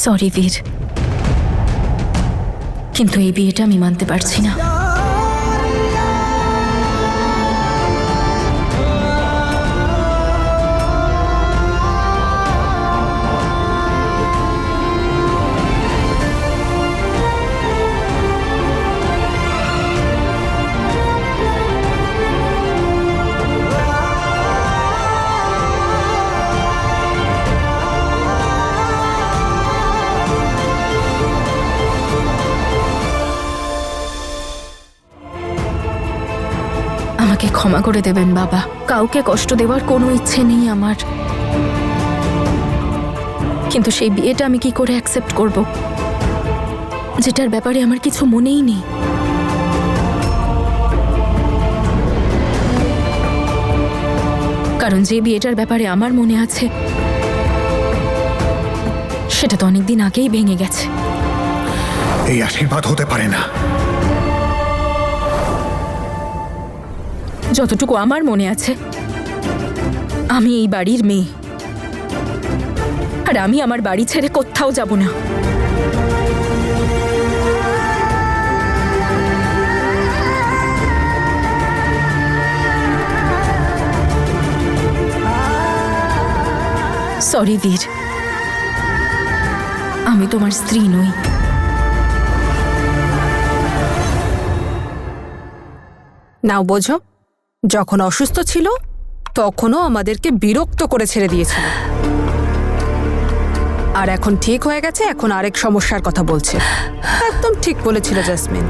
Sorry বীর, কিন্তু এই বিয়েটা আমি মানতে পারছি না। আমাকে ক্ষমা করে দেবেন বাবা, কাউকে কষ্ট দেওয়ার কোনো ইচ্ছে নেই আমার, কিন্তু সেই বিয়েটা আমি কি করে অ্যাকসেপ্ট করব, যেটার ব্যাপারে আমার কিছু মনেই নেই। কারণ যে বিয়েটার ব্যাপারে আমার মনে আছে সেটা তো অনেকদিন আগেই ভেঙে গেছে। এই আশীর্বাদ হতে পারে না। যতটুকু আমার মনে আছে, আমি এই বাড়ির মেয়ে, আর আমি আমার বাড়ি ছেড়ে কোথাও যাব না। সরি বীর, আমি তোমার স্ত্রী নই। নাও বোঝো, যখন অসুস্থ ছিল তখনও আমাদেরকে বিরক্ত করে ছেড়ে দিয়েছিল, আর এখন ঠিক হয়ে গেছে, এখন আরেক সমস্যার কথা বলছে। একদম ঠিক বলেছিল জেসমিন,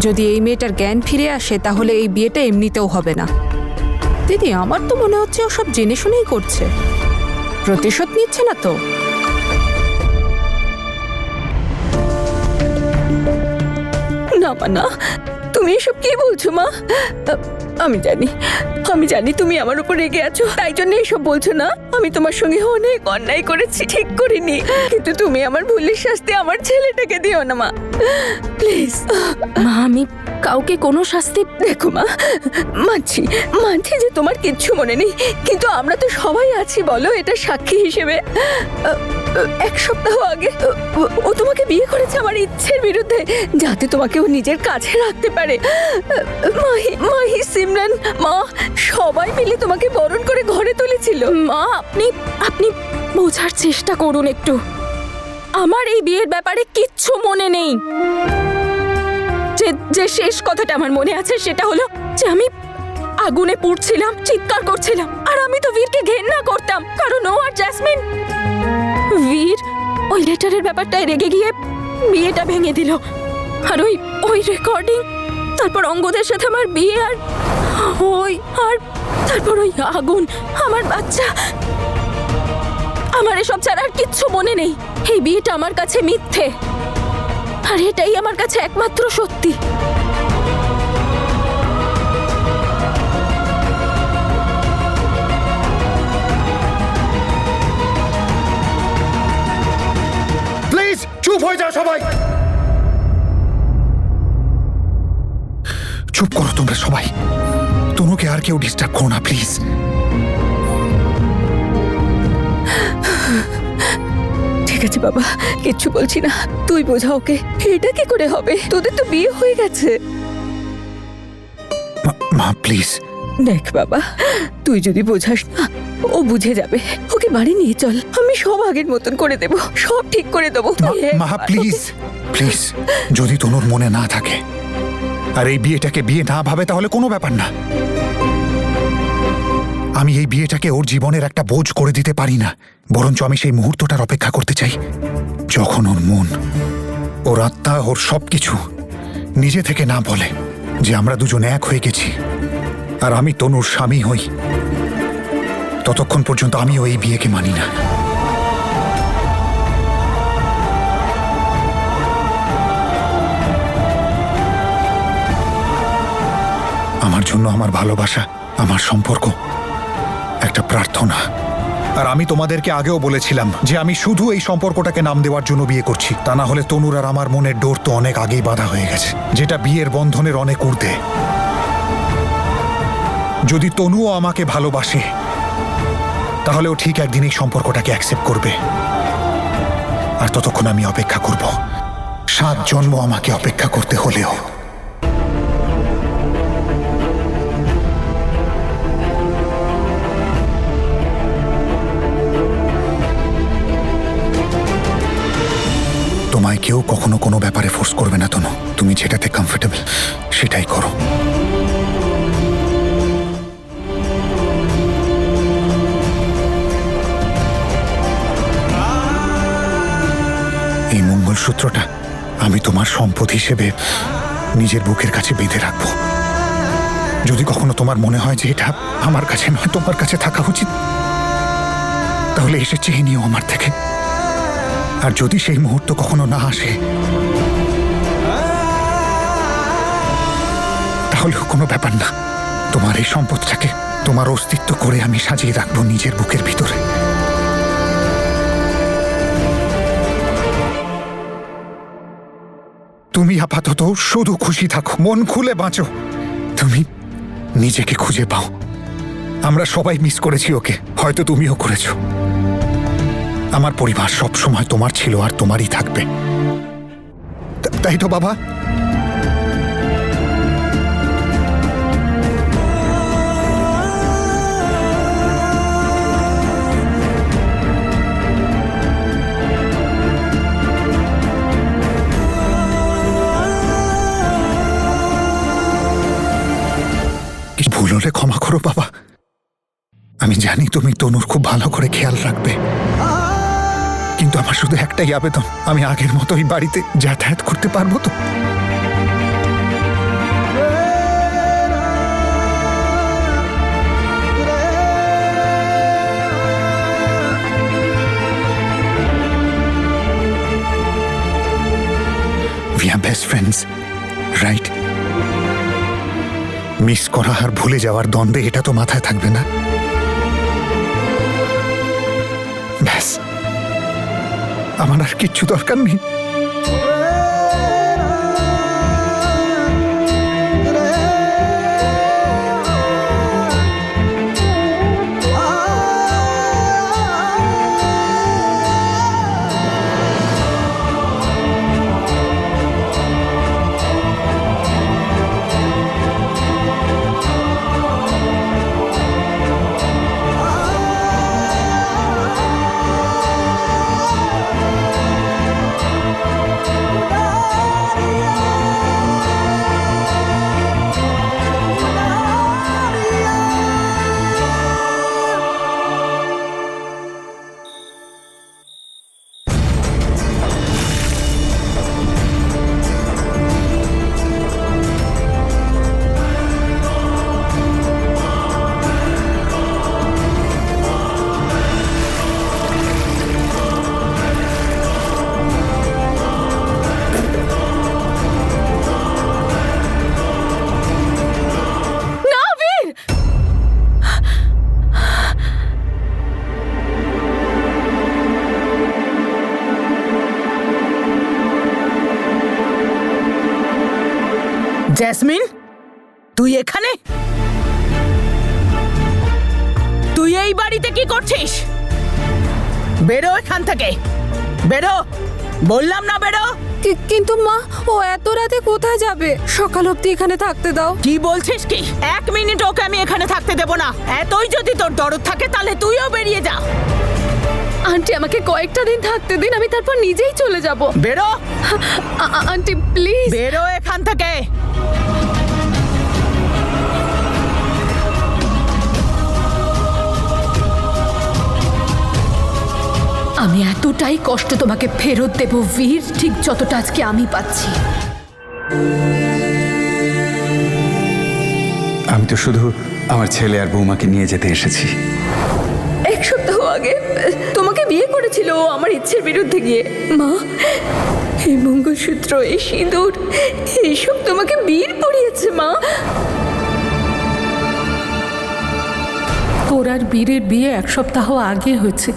যদি এই মেয়েটার জ্ঞান ফিরে আসে তাহলে এই বিয়েটা এমনিতেও হবে না। দিদি, আমার তো মনে হচ্ছে ও সব জেনে শুনেই করছে, প্রতিশোধ নিচ্ছে না তো? না মা, না, তুমি এসব কি বলছো মা? আমি জানি তুমি আমার উপর রেগে আছো, তাই জন্য এসব বলছো না। আমি তোমার সঙ্গে অনেক অন্যায় করেছি, ঠিক করিনি, কিন্তু তুমি আমার ভুলের শাস্তি আমার ছেলেটাকে দিও না মা, প্লিজ। মা, আমি কাউকে কোনো শাস্তি... দেখো মা, মানছি যে তোমার কিচ্ছু মনে নেই, কিন্তু আমরা তো সবাই আছি বলো, এটা সাক্ষী হিসেবে। এক সপ্তাহ আগে ও তোমাকে বিয়ে করেছে আমার ইচ্ছের বিরুদ্ধে, যাতে তোমাকে ও নিজের কাছে রাখতে পারে। মাহি, সিমরান, মা, সবাই মিলে তোমাকে বরণ করে ঘরে তুলেছিল। মা, আপনি বোঝার চেষ্টা করুন একটু। আমার এই বিয়ের ব্যাপারে কিচ্ছু মনে নেই। যে শেষ কথাটা আমার মনে আছে সেটা হলো যে আমি আগুনে পুড়ছিলাম, চিৎকার করছিলাম, আর আমি তো বীরকে ঘেন্না করতাম, কারণ ও আর জেসমিন... বীর ওই লেটারের ব্যাপারটায় রেগে গিয়ে বিয়েটা ভেঙে দিল, আর ওই রেকর্ডিং, তারপর অঙ্গদের সাথে আমার বিয়ে, আর তারপর ওই আগুন, আমার বাচ্চা। আমার এসব ছাড়া আর কিচ্ছু মনে নেই। এই বিয়েটা আমার কাছে মিথ্যে, আর এটাই আমার কাছে একমাত্র সত্যি। প্লিজ চুপ হয়ে যাও সবাই, চুপ করো তোমরা সবাই। তনুকে আর কেউ ডিস্টার্ব করো না প্লিজ। ঠিক আছে বাবা, কিচ্ছু বলছি না, তুই বোঝা ওকে। এটা কি করে হবে? তোদের তো বিয়ে হয়ে গেছে। মা প্লিজ। দেখ বাবা, তুই যদি বোঝাস না, ও বুঝে যাবে। ওকে বাড়ি নিয়ে চল, আমি সব আগের মতন করে দেব, সব ঠিক করে দেবো। মা প্লিজ প্লিজ, যদি তনুর মনে না থাকে আর এই বিয়েটাকে বিয়ে না ভাবে তাহলে কোনো ব্যাপার না। আমি এই বিয়েটাকে ওর জীবনের একটা বোঝ করে দিতে পারি না, বরঞ্চ আমি সেই মুহূর্তটার অপেক্ষা করতে চাই যখন ওর মন, ওর আত্মা, ওর সবকিছু নিজে থেকে না বলে যে আমরা দুজন এক হয়ে গেছি আর আমি তনুর স্বামী হই। ততক্ষণ পর্যন্ত আমিও এই বিয়েকে মানি না। আমার জন্য আমার ভালোবাসা, আমার সম্পর্ক একটা প্রার্থনা। আর আমি তোমাদেরকে আগেও বলেছিলাম যে আমি শুধু এই সম্পর্কটাকে নাম দেওয়ার জন্য বিয়ে করছি, তা না হলে তনুর আর আমার মনের ডোর তো অনেক আগেই বাঁধা হয়ে গেছে, যেটা বিয়ের বন্ধনের অনেক ঊর্ধ্বে। যদি তনুও আমাকে ভালোবাসে তাহলে ও ঠিক একদিন এই সম্পর্কটাকে অ্যাকসেপ্ট করবে। আর ততক্ষণ আমি অপেক্ষা করব 7 জন্ম আমাকে অপেক্ষা করতে হলেও। তোমায় কেউ কখনো কোনো ব্যাপারে ফোর্স করবে না তনু। তুমি যেটাতে কমফোর্টেবল সেটাই করো। এই মঙ্গলসূত্রটা আমি তোমার সম্পদ হিসেবে নিজের বুকের কাছে বেঁধে রাখবো। যদি কখনো তোমার মনে হয় যে এটা আমার কাছে নয়, তোমার কাছে থাকা উচিত, তাহলে এসে চেয়ে নিও আমার থেকে। আর যদি সেই মুহূর্ত কখনো না আসে, তাহলেও কোনো ব্যাপার না। তোমার এই সম্পদটাকে তোমার অস্তিত্ব করে আমি সাজিয়ে রাখবো নিজের বুকের ভিতরে। তুমি আপাতত শুধু খুশি থাকো, মন খুলে বাঁচো। তুমি নিজেকে খুঁজে পাও। আমরা সবাই মিস করেছি ওকে, হয়তো তুমিও করেছো। আমার পরিবার সব সময় তোমার ছিল আর তোমারই থাকবে, তাই তো বাবা? ভুল হলে ক্ষমা করো বাবা। আমি জানি তুমি তনুর খুব ভালো করে খেয়াল রাখবে, কিন্তু আমার শুধু একটাই আবেদন, আমি আগের মতোই বাড়িতে যাতায়াত করতে পারবো তো? We are best friends, right? Miss করা আর ভুলে যাওয়ার দ্বন্দ্বে এটা তো মাথায় থাকবে না। ব্যাস, আমার আর কিচ্ছু দরকার নেই। জেসমিন, তুই এখানে? তুই এই বাড়িতে কি করছিস? বেরো এখান থেকে, বেরো, বললাম না বেরো। কিন্তু মা, ও এত রাতে কোথায় যাবে? সকাল অবধি এখানে থাকতে দাও। কি বলছিস কি? 1 মিনিট ওকে আমি এখানে থাকতে দেব না। এতই যদি তোর দরদ থাকে তাহলে তুইও বেরিয়ে যা। আন্টি, আমাকে কয়েকটা দিন থাকতে দিন, আমি তারপর নিজেই চলে যাব। বেরো আন্টি প্লিজ। বেরো এখান থেকে। আমি এতটাই কষ্ট তোমাকে ফেরত দেব বীর, ঠিক যতটা আজকে আমি পাচ্ছি। আমি তো শুধু আমার ছেলে আর বৌমাকে নিয়ে যেতে এসেছি। 1 সপ্তাহ আগে তোমাকে বিয়ে করেছিল ও আমার ইচ্ছের বিরুদ্ধে গিয়ে। মা, এই মঙ্গলসূত্র, এই সিঁদুর, এইসব তোমাকে বীর পরিয়েছে মা। তোর আর বীরের বিয়ে 1 সপ্তাহ আগে হয়েছে।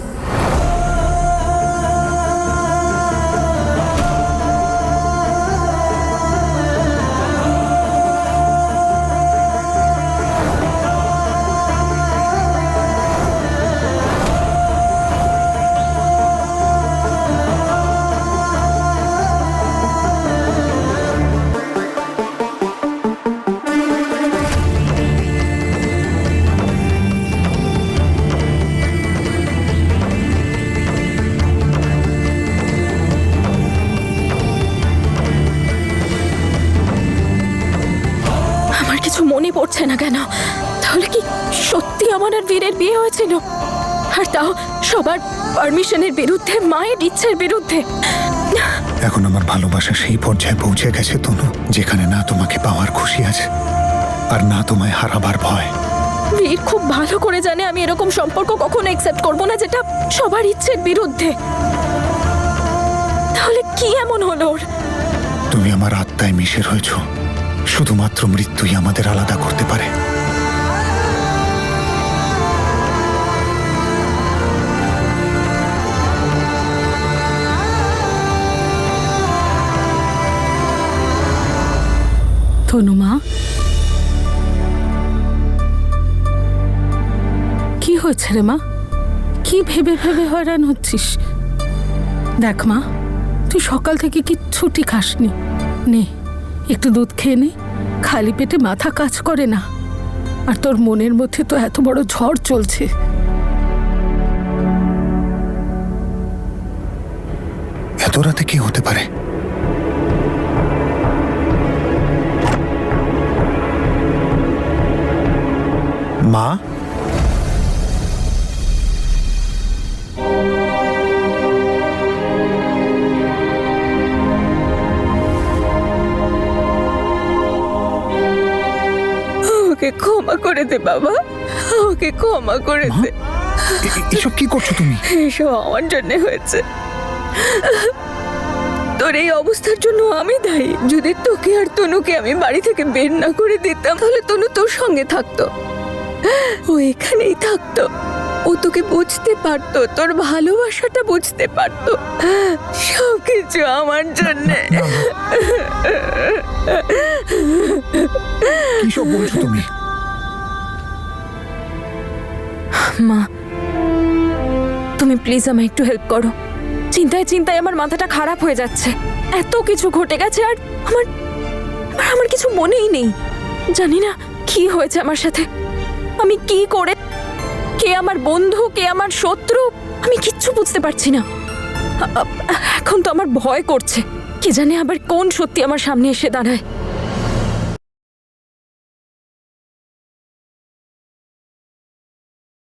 না কেন? তাহলে কি সত্যি আমার আর বীরের বিয়ে হয়েছিল? আর তাও সবার পারমিশনের বিরুদ্ধে, মায়ের ইচ্ছের বিরুদ্ধে। এখন আমার ভালোবাসা সেই পর্যায়ে পৌঁছে গেছে তনু, যেখানে না তোমাকে পাওয়ার খুশি আছে আর না তোমায় হারাবার ভয়। বীর খুব ভালো করে জানে আমি এরকম সম্পর্ক কখনো অ্যাকসেপ্ট করব না যেটা সবার ইচ্ছের বিরুদ্ধে। তাহলে কি এমন হলো ওর? তুমি আমার আত্মায় মিশে রয়েছ, শুধুমাত্র মৃত্যুই আমাদের আলাদা করতে পারে। তনুমা, কি হয়েছে রে মা? কি ভেবে ভেবে হয়রান হচ্ছিস? দেখ মা, তুই সকাল থেকে কিচ্ছুটি খাসনি। নে একটু দুধ খেয়ে নে, খালি পেটে মাথা কাজ করে না। আর তোর মনের মধ্যে তো এত বড় ঝড় চলছে। এত রাতে কি হতে পারে? মা, আমাকে ক্ষমা করে দে বাবা, আমাকে ক্ষমা করে দে। এসব কি করছো তুমি? এসব আমার জন্য হয়েছে। তোর এই অবস্থার জন্য আমি দায়ী। যদি তোকে আর তনুকে আমি বাড়ি থেকে বের না করে দিতাম, তাহলে তনু তোর সঙ্গে থাকতো, ও এখানেই থাকতো। ও তোকে বুঝতে পারতো, তোর ভালোবাসাটা বুঝতে পারতো। সবকিছু আমার জন্য। কিসব বলছো তুমি? মা, তুমি প্লিজ আমায় একটু হেল্প করো। চিন্তায় চিন্তায় আমার মাথাটা খারাপ হয়ে যাচ্ছে। এত কিছু ঘটে গেছে আর আমার কিছু মনেই নেই। জানি না কি হয়েছে আমার সাথে, আমি কি করে, কে আমার বন্ধু, কে আমার শত্রু, আমি কিচ্ছু বুঝতে পারছি না। এখন তো আমার ভয় করছে, কে জানে আবার কোন সত্যি আমার সামনে এসে দাঁড়ায়।